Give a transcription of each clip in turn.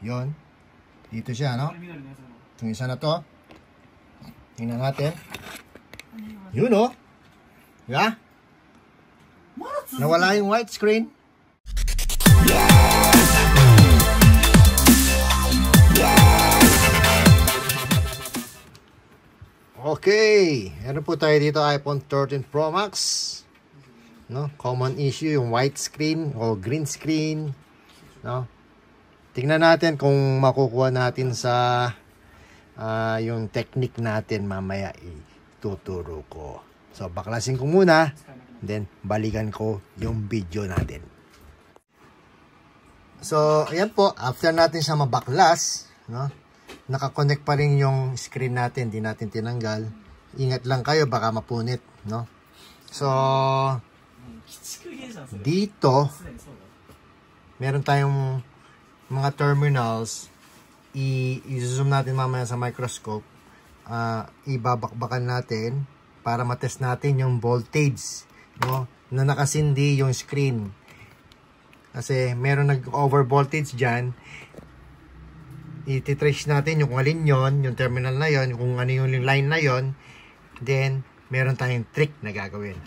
Yun. Dito siya, no? Itong isa na to. Tingnan natin. Yun, oh. Diba? Nawala yung white screen. Okay. Ano po tayo dito? iPhone 13 Pro Max. No? Common issue yung white screen o green screen. No? Tingnan natin kung makukuha natin sa yung technique natin mamaya ituturo ko. So baklasin ko muna, then balikan ko yung video natin. So ayan po, after natin siya mabaklas, no? Nakakonect pa rin yung screen natin, di natin tinanggal. Ingat lang kayo, baka mapunit, no? So dito meron tayong mga terminals. I-zoom natin mamaya sa microscope. Ibabakbakan natin para matest natin yung voltage, no, na nakasindi yung screen. Kasi meron nag-over voltage dyan. I-trace natin yung kung alin yun, yung terminal na yun, kung ano yung line na yun. Then meron tayong trick na gagawin.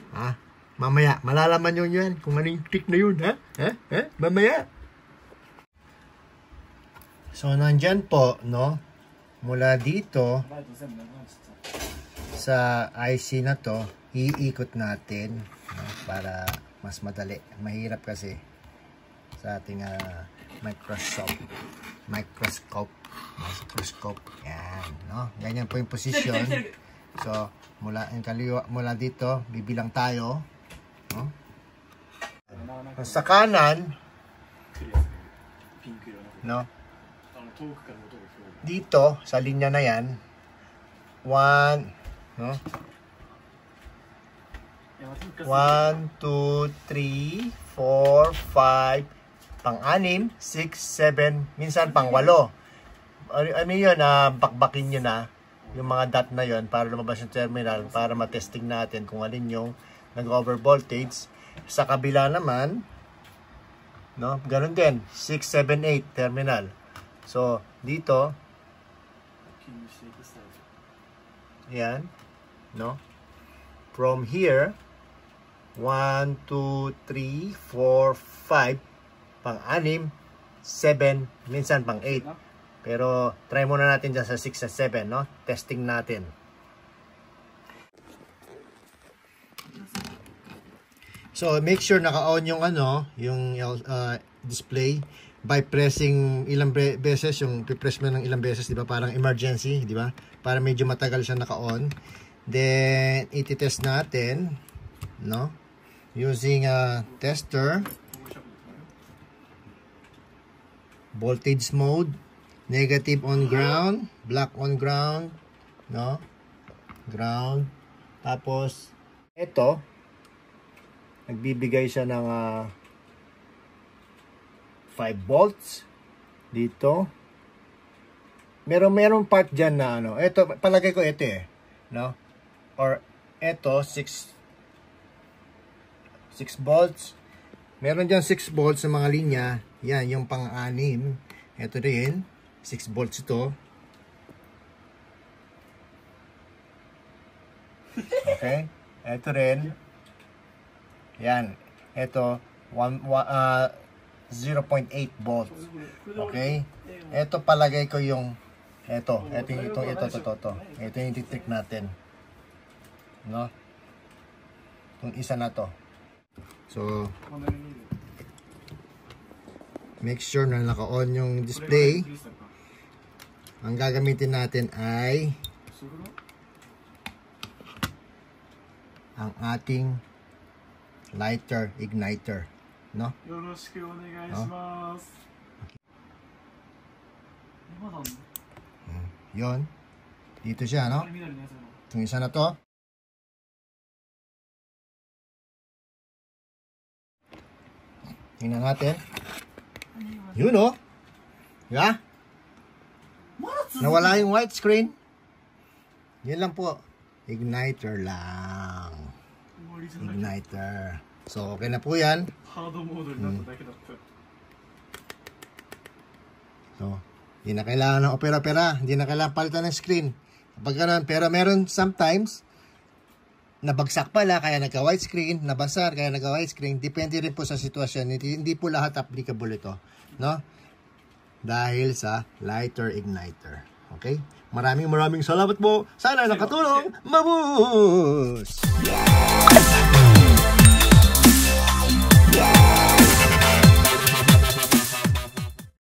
Mamaya malalaman nyo yan kung ano yung trick na yun. Mamaya. So, nandyan po, no? Mula dito, sa IC na to, iikot natin, no? Para mas madali. Mahirap kasi sa ating microscope. Yan, no? Ganyan po yung position. So, mula dito, bibilang tayo, no? Sa kanan, no? Dito sa linya na yan, 1, no? 1, 2, 3, 4, 5, pang-6, 7, minsan pang-8. Ano yun, bakbakin nyo na yung mga dot na yun para lumabas yung terminal, para matesting natin kung alin yung nag-over voltage. Sa kabila naman, no, ganun din, 6, 7, 8 terminal. So, dito, yan, no? From here, 1, 2, 3, 4, 5, pang-6, 7, minsan pang-8. Pero, try muna natin dyan sa 6 at 7, no? Testing natin. So, make sure naka-on yung yung display by pressing ilang beses, yung pipress mo ng ilang beses, di ba? Parang emergency, di ba? Para medyo matagal siya naka-on. Then, iti-test natin, no? Using a tester. Voltage mode. Negative on ground. Black on ground. No? Ground. Tapos, ito, nagbibigay siya ng 5 volts dito. Meron part dyan na ito, palagay ko ito no? Or ito 6 volts. Meron dyan 6 volts sa mga linya. Yan, yung pang-6. Ito rin 6 volts ito. Okay? Ito rin. Yan. Ito 0.8 volts. Okay? Ito palagay ko yung ito yung trick natin. No? Itong isa na to. So, make sure na naka-on yung display. Ang gagamitin natin ay ang ating lighter igniter. No? Yun. Dito siya, no? Itong isa na to. Tingnan natin. Yun, oh. Yeah? Nawala yung white screen. Yun lang po. Igniter lang. Igniter. So, okay na po yan. No? Hindi na kailangan ng opera-opera, hindi na kailangan palitan ng screen. Kapag ganun, pero meron sometimes, nabagsak pala, kaya nagka-widescreen, nabasar, kaya nagka-widescreen. Depende rin po sa sitwasyon. Hindi po lahat applicable ito. No? Dahil sa lighter igniter. Okay? Maraming salamat po. Sana nakatulong. Mabuhos!